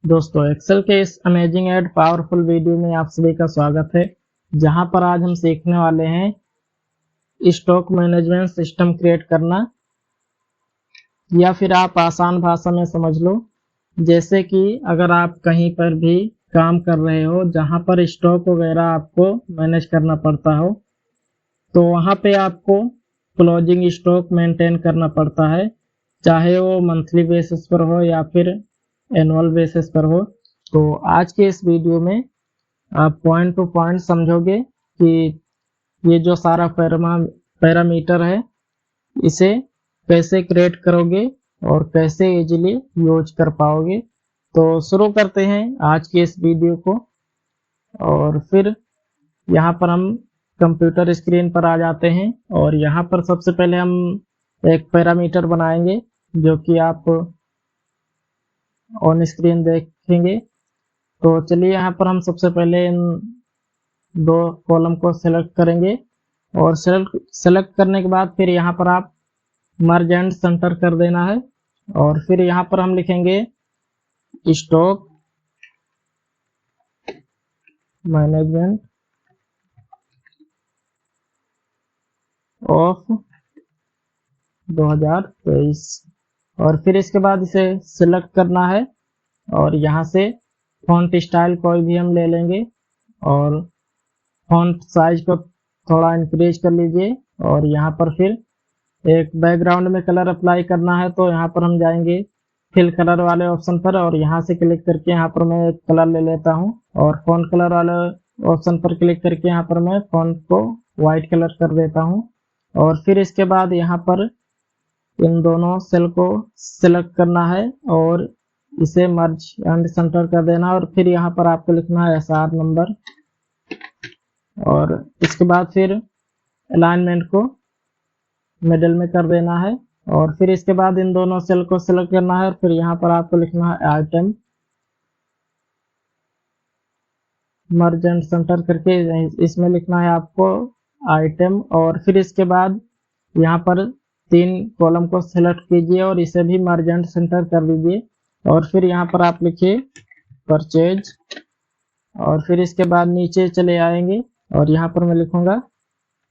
दोस्तों एक्सेल के इस अमेजिंग एंड पावरफुल वीडियो में आप सभी का स्वागत है। जहां पर आज हम सीखने वाले हैं स्टॉक मैनेजमेंट सिस्टम क्रिएट करना, या फिर आप आसान भाषा में समझ लो जैसे कि अगर आप कहीं पर भी काम कर रहे हो जहां पर स्टॉक वगैरह आपको मैनेज करना पड़ता हो, तो वहां पे आपको क्लोजिंग स्टॉक मेंटेन करना पड़ता है, चाहे वो मंथली बेसिस पर हो या फिर एनुअल बेसिस पर हो। तो आज के इस वीडियो में आप पॉइंट टू पॉइंट समझोगे कि ये जो सारा पैरामीटर है इसे कैसे क्रिएट करोगे और कैसे इजीली यूज कर पाओगे। तो शुरू करते हैं आज की इस वीडियो को। और फिर यहाँ पर हम कंप्यूटर स्क्रीन पर आ जाते हैं और यहाँ पर सबसे पहले हम एक पैरामीटर बनाएंगे जो कि आप ऑन स्क्रीन देखेंगे। तो चलिए यहाँ पर हम सबसे पहले इन दो कॉलम को सेलेक्ट करेंगे और सेलेक्ट करने के बाद फिर यहाँ पर आप मर्ज एंड सेंटर कर देना है। और फिर यहाँ पर हम लिखेंगे स्टॉक मैनेजमेंट ऑफ 2023 और फिर इसके बाद इसे सिलेक्ट करना है और यहाँ से फॉन्ट स्टाइल कोई भी हम ले लेंगे और फॉन्ट साइज को थोड़ा इंक्रीज कर लीजिए। और यहाँ पर फिर एक बैकग्राउंड में कलर अप्लाई करना है, तो यहाँ पर हम जाएंगे फिल कलर वाले ऑप्शन पर और यहाँ से क्लिक करके यहाँ पर मैं एक कलर ले लेता हूँ और फॉन्ट कलर वाले ऑप्शन पर क्लिक करके यहाँ पर मैं फॉन्ट को व्हाइट कलर कर देता हूँ। और फिर इसके बाद यहाँ पर इन दोनों सेल को सिलेक्ट करना है और इसे मर्ज एंड सेंटर कर देना और फिर यहाँ पर आपको लिखना है SR नंबर और इसके बाद फिर अलाइनमेंट को मिडिल में कर देना है। और फिर इसके बाद इन दोनों सेल को सिलेक्ट करना है और फिर यहाँ पर आपको लिखना है आइटम मर्ज एंड सेंटर करके इसमें लिखना है आपको आइटम। और फिर इसके बाद यहाँ पर 3 कॉलम को सिलेक्ट कीजिए और इसे भी मर्ज एंड सेंटर कर दीजिए और फिर यहाँ पर आप लिखिए परचेज और फिर इसके बाद नीचे चले आएंगे और यहाँ पर मैं लिखूंगा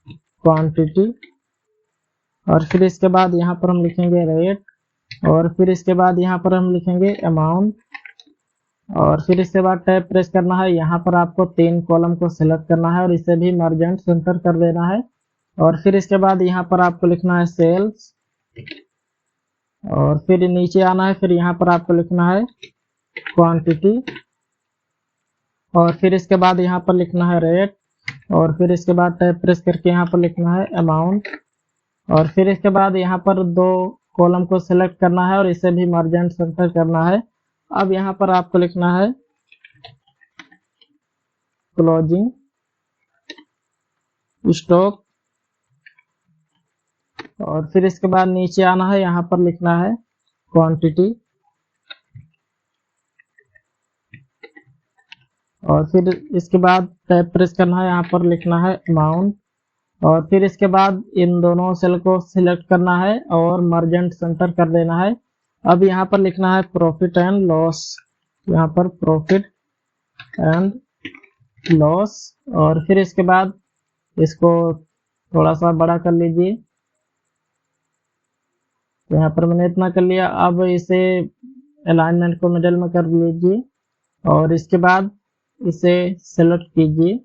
क्वांटिटी और फिर इसके बाद यहाँ पर हम लिखेंगे रेट और फिर इसके बाद यहाँ पर हम लिखेंगे अमाउंट और फिर इसके बाद टैब प्रेस करना है। यहाँ पर आपको 3 कॉलम को सिलेक्ट करना है और इसे भी मर्ज एंड सेंटर कर देना है और फिर इसके बाद यहाँ पर आपको लिखना है सेल्स और फिर नीचे आना है, फिर यहाँ पर आपको लिखना है क्वांटिटी और फिर इसके बाद यहाँ पर लिखना है रेट और फिर इसके बाद टैब प्रेस करके यहाँ पर लिखना है अमाउंट और फिर इसके बाद यहाँ पर 2 कॉलम को सिलेक्ट करना है और इसे भी मर्ज एंड सेंटर करना है। अब यहाँ पर आपको लिखना है क्लोजिंग स्टॉक और फिर इसके बाद नीचे आना है, यहाँ पर लिखना है क्वांटिटी और फिर इसके बाद टैब प्रेस करना है, यहाँ पर लिखना है अमाउंट और फिर इसके बाद इन दोनों सेल को सिलेक्ट करना है और मर्ज एंड सेंटर कर देना है। अब यहाँ पर लिखना है प्रॉफिट एंड लॉस, यहाँ पर प्रॉफिट एंड लॉस और फिर इसके बाद इसको थोड़ा सा बड़ा कर लीजिए। तो यहाँ पर मैंने इतना कर लिया। अब इसे अलाइनमेंट को मिडिल में कर लीजिए और इसके बाद इसे सेलेक्ट कीजिए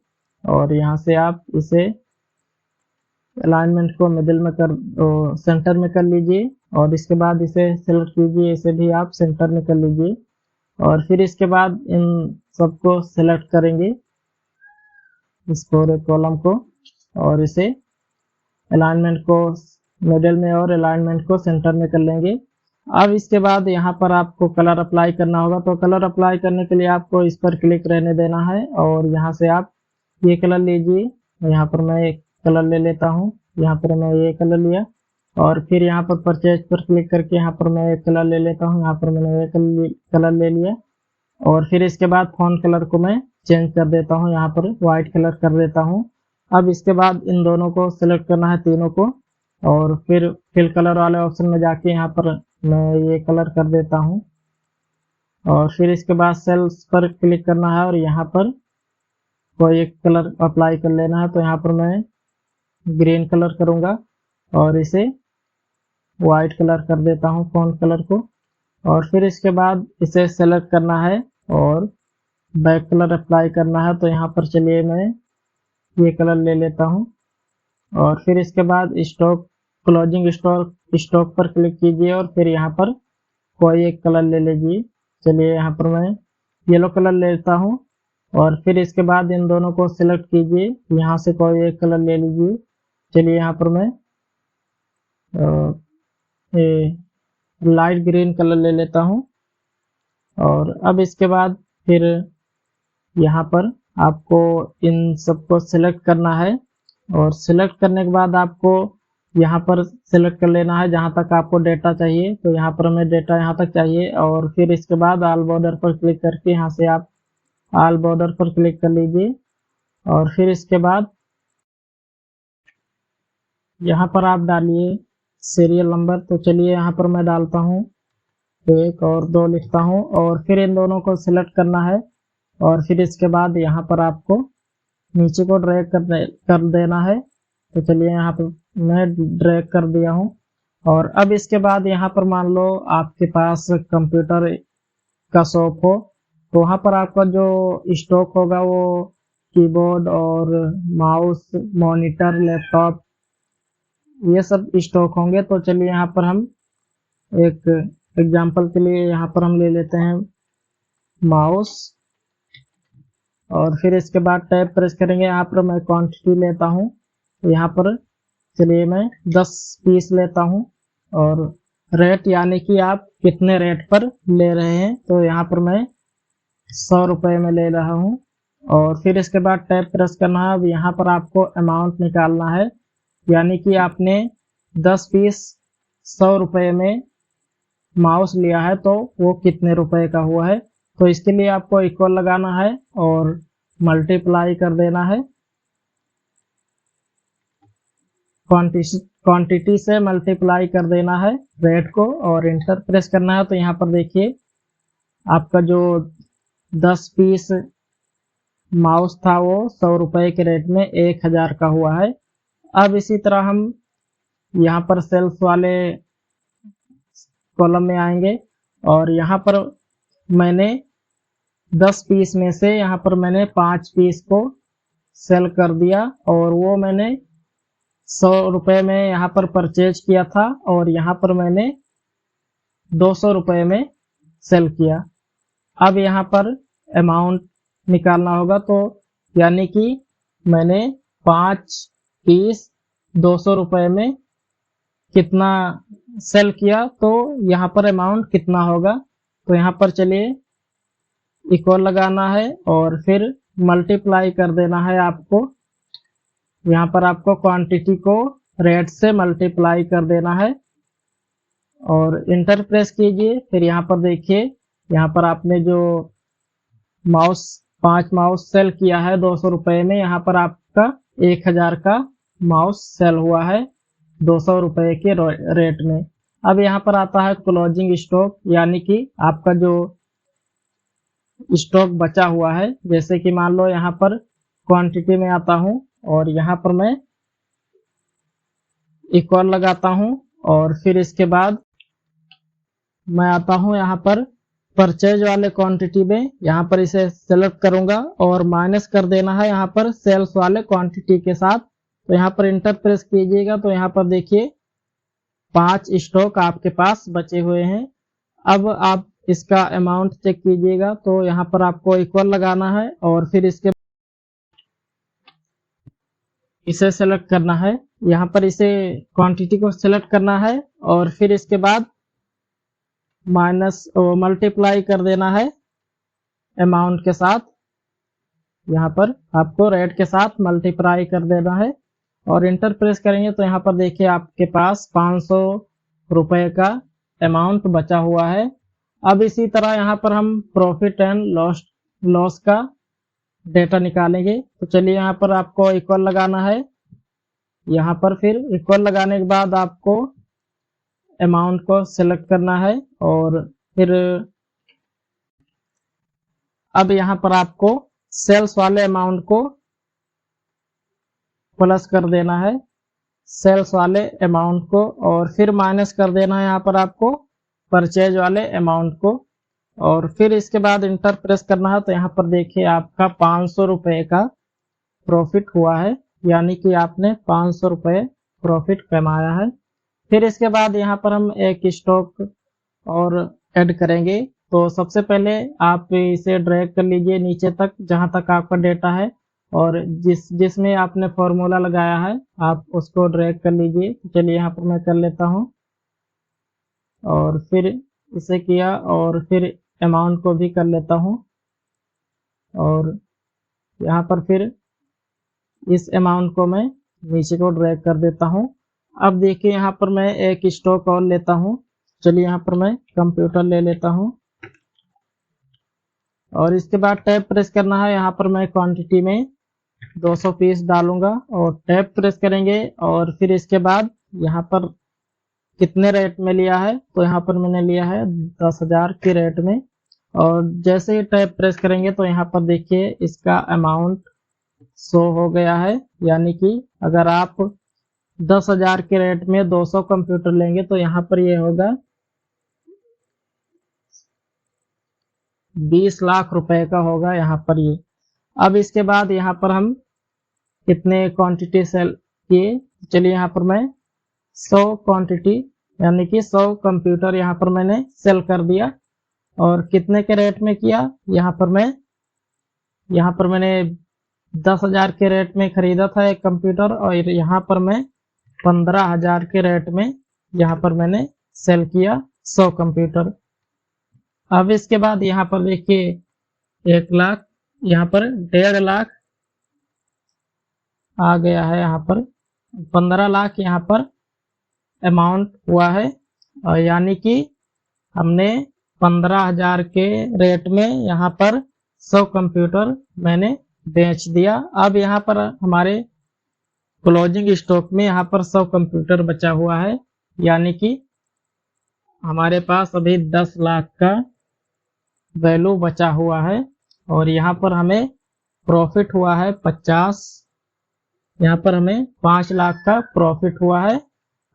और यहाँ से आप इसे अलाइनमेंट को मिडिल में कर सेंटर में कर लीजिए और इसके बाद इसे सेलेक्ट कीजिए, इसे भी आप सेंटर में कर लीजिए और फिर इसके बाद इन सबको सेलेक्ट करेंगे इस पूरे कॉलम को और इसे अलाइनमेंट को मिडिल में और अलाइनमेंट को सेंटर में कर लेंगे। अब इसके बाद यहाँ पर आपको कलर अप्लाई करना होगा, तो कलर अप्लाई करने के लिए आपको इस पर क्लिक रहने देना है और यहाँ से आप ये कलर लीजिए। यहाँ पर मैं एक कलर ले लेता हूँ, यहाँ पर मैं ये कलर लिया और फिर यहाँ पर परचेज पर क्लिक करके यहाँ पर मैं एक कलर ले लेता हूँ, यहाँ पर मैंने एक कलर ले लिया और फिर इसके बाद फॉन्ट कलर को मैं चेंज कर देता हूँ, यहाँ पर व्हाइट कलर कर देता हूँ। अब इसके बाद इन दोनों को सिलेक्ट करना है, तीनों को, और फिर फिल कलर वाले ऑप्शन में जाके यहाँ पर मैं ये कलर कर देता हूँ और फिर इसके बाद सेल्स पर क्लिक करना है और यहाँ पर कोई एक कलर अप्लाई कर लेना है। तो यहाँ पर मैं ग्रीन कलर करूँगा और इसे वाइट कलर कर देता हूँ फ़ॉन्ट कलर को। और फिर इसके बाद इसे सेलेक्ट करना है और बैक कलर अप्लाई करना है। तो यहाँ पर चलिए मैं ये कलर ले लेता हूँ और फिर इसके बाद स्टॉक क्लोजिंग स्टॉक पर क्लिक कीजिए और फिर यहाँ पर कोई एक कलर ले लीजिए। चलिए यहाँ पर मैं येलो कलर लेता हूँ और फिर इसके बाद इन दोनों को सिलेक्ट कीजिए, यहाँ से कोई एक कलर ले लीजिए। चलिए यहाँ पर मैं लाइट ग्रीन कलर ले लेता हूँ और अब इसके बाद फिर यहाँ पर आपको इन सबको सिलेक्ट करना है और सिलेक्ट करने के बाद आपको यहाँ पर सिलेक्ट कर लेना है जहाँ तक आपको डेटा चाहिए। तो यहाँ पर हमें डेटा यहाँ तक चाहिए और फिर इसके बाद ऑल बॉर्डर पर क्लिक करके यहाँ से आप ऑल बॉर्डर पर क्लिक कर लीजिए और फिर इसके बाद यहाँ पर आप डालिए सीरियल नंबर। तो चलिए यहाँ पर मैं डालता हूँ 1 और 2 लिखता हूँ और फिर इन दोनों को सिलेक्ट करना है और फिर इसके बाद यहाँ पर आपको नीचे को ड्रैग कर देना है। तो चलिए यहाँ पर मैं ड्रैग कर दिया हूँ और अब इसके बाद यहाँ पर मान लो आपके पास कंप्यूटर का शॉप हो तो वहाँ पर आपका जो स्टॉक होगा वो कीबोर्ड और माउस, मॉनिटर, लैपटॉप ये सब स्टॉक होंगे। तो चलिए यहाँ पर हम एक एग्जांपल के लिए यहाँ पर हम ले लेते हैं माउस और फिर इसके बाद टैब प्रेस करेंगे। यहाँ पर मैं क्वांटिटी लेता हूँ तो यहाँ पर चलिए मैं 10 पीस लेता हूँ और रेट यानी कि आप कितने रेट पर ले रहे हैं तो यहाँ पर मैं 100 रुपये में ले रहा हूँ और फिर इसके बाद टैब प्रेस करना है। अब यहाँ पर आपको अमाउंट निकालना है यानी कि आपने 10 पीस 100 रुपये में माउस लिया है तो वो कितने रुपए का हुआ है। तो इसके लिए आपको इक्वल लगाना है और मल्टीप्लाई कर देना है, क्वांटिटी से मल्टीप्लाई कर देना है रेट को और इंटर प्रेस करना है। तो यहाँ पर देखिए आपका जो 10 पीस माउस था वो 100 रुपए के रेट में 1000 का हुआ है। अब इसी तरह हम यहाँ पर सेल्स वाले कॉलम में आएंगे और यहाँ पर मैंने 10 पीस में से यहाँ पर मैंने 5 पीस को सेल कर दिया और वो मैंने 100 रुपये में यहाँ पर परचेज किया था और यहाँ पर मैंने 200 रुपये में सेल किया। अब यहाँ पर अमाउंट निकालना होगा तो यानी कि मैंने 5 पीस 200 रुपये में कितना सेल किया तो यहाँ पर अमाउंट कितना होगा। तो यहाँ पर चलिए इक्वल लगाना है और फिर मल्टीप्लाई कर देना है आपको। यहाँ पर आपको क्वांटिटी को रेट से मल्टीप्लाई कर देना है और इंटर प्रेस कीजिए। फिर यहाँ पर देखिए यहाँ पर आपने जो 5 माउस सेल किया है 200 रुपये में, यहाँ पर आपका 1000 का माउस सेल हुआ है 200 रुपये के रेट में। अब यहाँ पर आता है क्लोजिंग स्टॉक यानी कि आपका जो स्टॉक बचा हुआ है। जैसे कि मान लो यहाँ पर क्वांटिटी में आता हूँ और यहाँ पर मैं इक्वल लगाता हूँ और फिर इसके बाद मैं आता हूँ यहाँ पर परचेज वाले क्वांटिटी में, यहाँ पर इसे सेलेक्ट करूंगा और माइनस कर देना है यहाँ पर सेल्स वाले क्वांटिटी के साथ। तो यहाँ पर इंटर प्रेस कीजिएगा तो यहाँ पर देखिए 5 स्टॉक आपके पास बचे हुए हैं। अब आप इसका अमाउंट चेक कीजिएगा तो यहाँ पर आपको इक्वल लगाना है और फिर इसे सेलेक्ट करना है। यहाँ पर इसे क्वांटिटी को सेलेक्ट करना है और फिर इसके बाद माइनस मल्टीप्लाई कर देना है अमाउंट के साथ। यहाँ पर आपको रेट के साथ मल्टीप्लाई कर देना है और इंटर प्रेस करेंगे तो यहाँ पर देखिए आपके पास 500 रुपये का अमाउंट बचा हुआ है। अब इसी तरह यहाँ पर हम प्रॉफिट एंड लॉस का डेटा निकालेंगे। तो चलिए यहाँ पर आपको इक्वल लगाना है। यहाँ पर फिर इक्वल लगाने के बाद आपको अमाउंट को सिलेक्ट करना है और फिर अब यहाँ पर आपको सेल्स वाले अमाउंट को प्लस कर देना है, सेल्स वाले अमाउंट को, और फिर माइनस कर देना है यहाँ पर आपको परचेज वाले अमाउंट को, और फिर इसके बाद इंटर प्रेस करना है। तो यहाँ पर देखिए आपका 500 रुपये का प्रॉफिट हुआ है, यानी कि आपने 500 रुपये प्रॉफिट कमाया है। फिर इसके बाद यहाँ पर हम एक स्टॉक और ऐड करेंगे। तो सबसे पहले आप इसे ड्रैग कर लीजिए नीचे तक जहां तक आपका डेटा है, और जिसमें आपने फॉर्मूला लगाया है आप उसको ड्रैग कर लीजिए। चलिए यहाँ पर मैं कर लेता हूँ, और फिर इसे किया, और फिर अमाउंट को भी कर लेता हूँ, और यहाँ पर फिर इस अमाउंट को मैं नीचे को ड्रैग कर देता हूँ। अब देखिए यहाँ पर मैं एक स्टॉक और लेता हूँ। चलिए यहाँ पर मैं कंप्यूटर ले लेता हूँ, और इसके बाद टैब प्रेस करना है। यहाँ पर मैं क्वांटिटी में 200 पीस डालूंगा, और टैब प्रेस करेंगे, और फिर इसके बाद यहाँ पर कितने रेट में लिया है, तो यहाँ पर मैंने लिया है 10,000 के रेट में। और जैसे ही टैब प्रेस करेंगे तो यहाँ पर देखिए इसका अमाउंट शो हो गया है, यानी कि अगर आप 10,000 के रेट में 200 कंप्यूटर लेंगे तो यहाँ पर ये होगा 20 लाख रुपए का होगा यहाँ पर ये। अब इसके बाद यहाँ पर हम कितने क्वांटिटी सेल किए, चलिए यहाँ पर मैं 100 क्वांटिटी यानी कि 100 कंप्यूटर यहाँ पर मैंने सेल कर दिया। और कितने के रेट में किया, यहाँ पर मैंने 10,000 के रेट में खरीदा था एक कंप्यूटर, और यहाँ पर मैं 15,000 के रेट में यहाँ पर मैंने सेल किया 100 कंप्यूटर। अब इसके बाद यहाँ पर देखिए 1 लाख, यहाँ पर 1.5 लाख आ गया है, यहाँ पर 15 लाख यहाँ पर अमाउंट हुआ है, और यानी कि हमने 15,000 के रेट में यहाँ पर 100 कंप्यूटर मैंने बेच दिया। अब यहाँ पर हमारे क्लोजिंग स्टॉक में यहाँ पर 100 कंप्यूटर बचा हुआ है, यानी कि हमारे पास अभी 10 लाख का वैल्यू बचा हुआ है, और यहाँ पर हमें प्रॉफिट हुआ है 50, यहाँ पर हमें 5 लाख का प्रॉफिट हुआ है।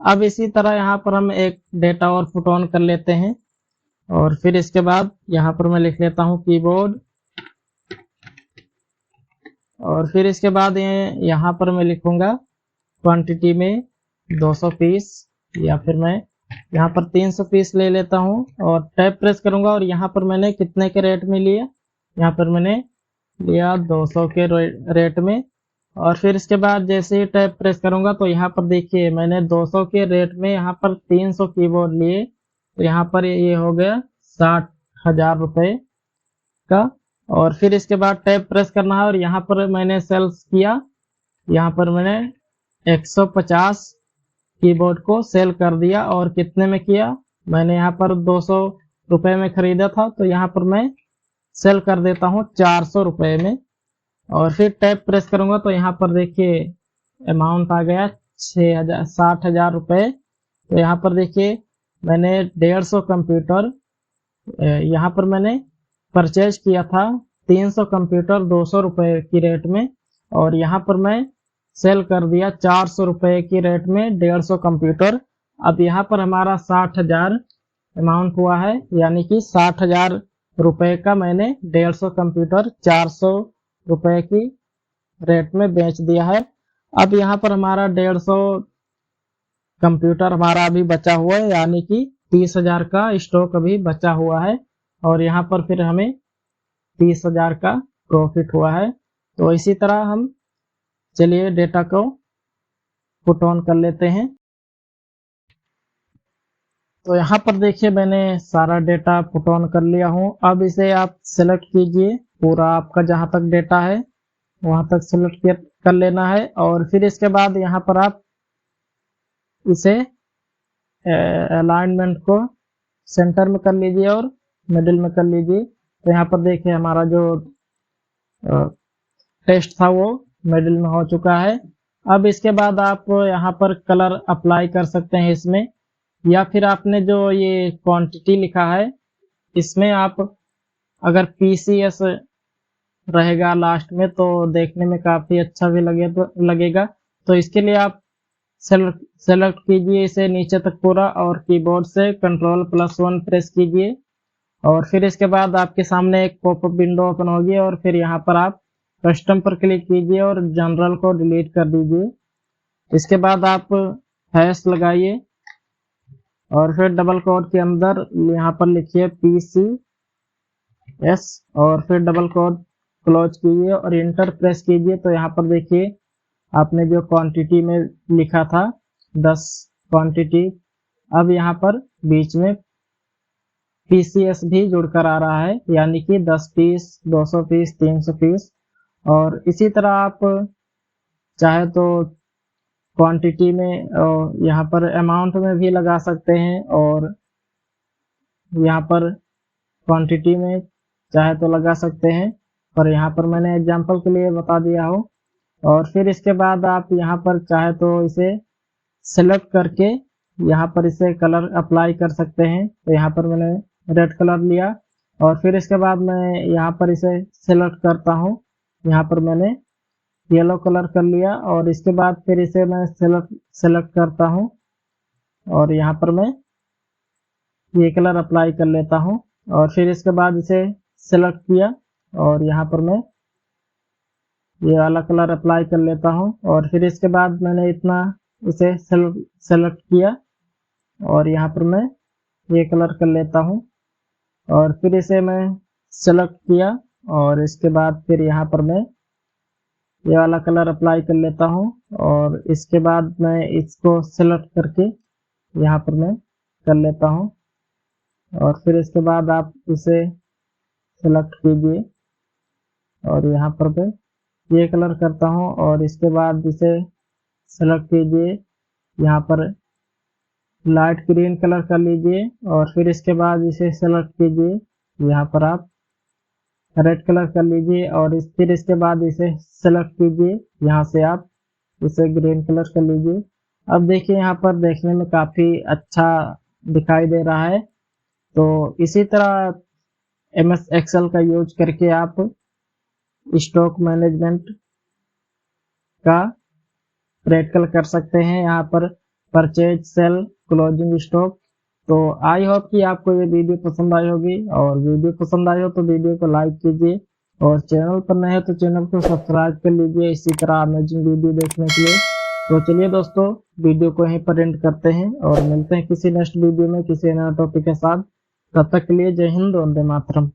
अब इसी तरह यहाँ पर हम एक डेटा और पुट ऑन कर लेते हैं, और फिर इसके बाद यहाँ पर मैं लिख लेता हूँ कीबोर्ड, और फिर इसके बाद यहाँ पर मैं लिखूंगा क्वांटिटी में 200 पीस, या फिर मैं यहाँ पर 300 पीस ले लेता हूँ, और टैब प्रेस करूंगा, और यहाँ पर मैंने कितने के रेट में लिया, यहाँ पर मैंने लिया 200 के रेट में। और फिर इसके बाद जैसे ही टैब प्रेस करूंगा तो यहाँ पर देखिए मैंने 200 के रेट में यहाँ पर 300 कीबोर्ड लिए, तो यहाँ पर ये हो गया 60,000 रुपये का। और फिर इसके बाद टैब प्रेस करना है, और यहाँ पर मैंने सेल्स किया, यहाँ पर मैंने 150 कीबोर्ड को सेल कर दिया। और कितने में किया, मैंने यहाँ पर 200 रुपये में खरीदा था, तो यहाँ पर मैं सेल कर देता हूँ 400 रुपये में। और फिर टैब प्रेस करूंगा तो यहाँ पर देखिए अमाउंट आ गया 60,000 रुपये। तो यहाँ पर देखिए मैंने 150 कंप्यूटर यहाँ पर मैंने परचेज किया था 300 कंप्यूटर 200 रुपये की रेट में, और यहाँ पर मैं सेल कर दिया 400 रुपये की रेट में 150 कंप्यूटर। अब यहाँ पर हमारा 60,000 अमाउंट हुआ है, यानी कि 60,000 रुपये का मैंने 150 कंप्यूटर 400 रुपये की रेट में बेच दिया है। अब यहाँ पर हमारा 150 कंप्यूटर हमारा अभी बचा हुआ है, यानी कि 30,000 का स्टॉक अभी बचा हुआ है, और यहाँ पर फिर हमें 30,000 का प्रॉफिट हुआ है। तो इसी तरह हम चलिए डेटा को पुट ऑन कर लेते हैं। तो यहाँ पर देखिए मैंने सारा डेटा पुट ऑन कर लिया हूँ। अब इसे आप सेलेक्ट कीजिए, पूरा आपका जहाँ तक डेटा है वहाँ तक सेलेक्ट कर लेना है, और फिर इसके बाद यहाँ पर आप इसे अलाइनमेंट को सेंटर में कर लीजिए और मिडिल में कर लीजिए। तो यहाँ पर देखिए हमारा जो टेस्ट था वो मिडिल में हो चुका है। अब इसके बाद आप यहाँ पर कलर अप्लाई कर सकते हैं इसमें, या फिर आपने जो ये क्वांटिटी लिखा है इसमें आप अगर PCS रहेगा लास्ट में, तो देखने में काफ़ी अच्छा भी लगेगा। तो इसके लिए आप सेलेक्ट कीजिए इसे नीचे तक पूरा और कीबोर्ड से Ctrl+1 प्रेस कीजिए और फिर इसके बाद आपके सामने एक पॉपअप विंडो ओपन होगी और फिर यहाँ पर आप कस्टम पर क्लिक कीजिए और जनरल को डिलीट कर दीजिए। इसके बाद आप हैश लगाइए और फिर डबल कोट के अंदर यहाँ पर लिखिए PCS और फिर डबल कोट क्लोज कीजिए और इंटर प्रेस कीजिए। तो यहाँ पर देखिए आपने जो क्वांटिटी में लिखा था 10 क्वांटिटी, अब यहाँ पर बीच में PCS भी जुड़कर आ रहा है, यानी कि 10 पीस, 200 पीस, 300 पीस। और इसी तरह आप चाहे तो क्वांटिटी में यहाँ पर अमाउंट में भी लगा सकते हैं और यहाँ पर क्वांटिटी में चाहे तो लगा सकते हैं, पर यहाँ पर मैंने एग्जांपल के लिए बता दिया हो। और फिर इसके बाद आप यहाँ पर चाहे तो इसे सेलेक्ट करके यहाँ पर इसे कलर अप्लाई कर सकते हैं। तो यहाँ पर मैंने रेड कलर लिया और फिर इसके बाद मैं यहाँ पर इसे सेलेक्ट करता हूँ। यहाँ पर मैंने येलो कलर कर लिया और इसके बाद फिर इसे मैं सेलेक्ट करता हूँ और यहाँ पर मैं ये कलर अप्लाई कर लेता हूँ और फिर इसके बाद इसे सेलेक्ट किया और यहाँ पर मैं ये वाला कलर अप्लाई कर लेता हूँ और फिर इसके बाद मैंने इतना इसे सेलेक्ट किया और यहाँ पर मैं ये कलर कर लेता हूँ और फिर इसे मैं सेलेक्ट किया और इसके बाद फिर यहाँ पर मैं ये वाला कलर अप्लाई कर लेता हूँ और इसके बाद मैं इसको सेलेक्ट करके यहाँ पर मैं कर लेता हूँ और फिर इसके बाद आप इसे सेलेक्ट कीजिए और यहाँ पर मैं ये कलर करता हूँ और इसके बाद इसे सेलेक्ट कीजिए, यहाँ पर लाइट ग्रीन कलर कर लीजिए और फिर इसके बाद इसे सेलेक्ट कीजिए, यहाँ पर आप रेड कलर कर लीजिए और फिर इसके बाद इसे सेलेक्ट कीजिए, यहाँ से आप इसे ग्रीन कलर कर लीजिए। अब देखिए यहाँ पर देखने में काफ़ी अच्छा दिखाई दे रहा है। तो इसी तरह MS Excel का यूज करके आप स्टॉक मैनेजमेंट का प्रैक्टिकल कर सकते हैं, यहाँ पर परचेज, सेल, क्लोजिंग स्टॉक। तो आई होप कि आपको ये वीडियो पसंद आई होगी और वीडियो पसंद आई हो तो वीडियो को लाइक कीजिए और चैनल पर नए हो तो चैनल को सब्सक्राइब कर लीजिए इसी तरह अमेजिंग वीडियो देखने के लिए। तो चलिए दोस्तों, वीडियो को यहीं पर एंड करते हैं और मिलते हैं किसी नेक्स्ट वीडियो में किसी नए टॉपिक के साथ। तब तक के लिए जय हिंद, वंदे मातरम।